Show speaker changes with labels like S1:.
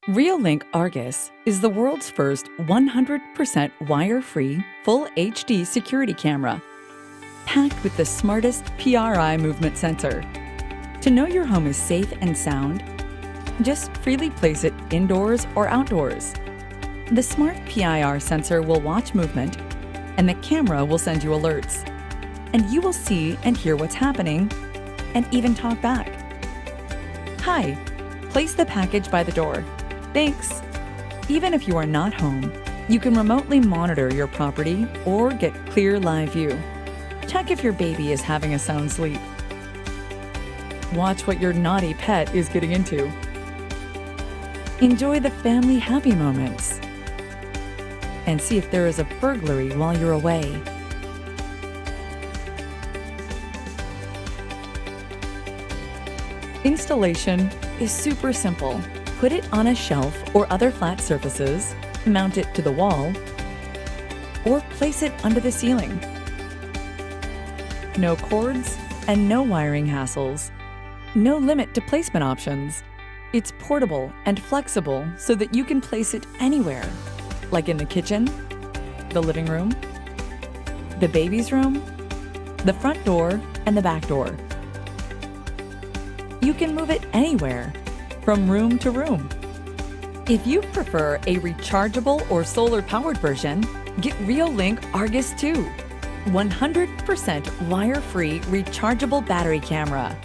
S1: Reolink Argus is the world's first 100% wire-free, full HD security camera, packed with the smartest PRI movement sensor. To know your home is safe and sound, just freely place it indoors or outdoors. The smart PIR sensor will watch movement, and the camera will send you alerts. And you will see and hear what's happening, and even talk back. Hi, place the package by the door. Thanks. Even if you are not home, you can remotely monitor your property or get clear live view. Check if your baby is having a sound sleep. Watch what your naughty pet is getting into. Enjoy the family happy moments. And see if there is a burglary while you're away. Installation is super simple. Put it on a shelf or other flat surfaces, mount it to the wall, or place it under the ceiling. No cords and no wiring hassles. No limit to placement options. It's portable and flexible so that you can place it anywhere, like in the kitchen, the living room, the baby's room, the front door, and the back door. You can move it anywhere, from room to room. If you prefer a rechargeable or solar-powered version, get Reolink Argus 2, 100% wire-free rechargeable battery camera.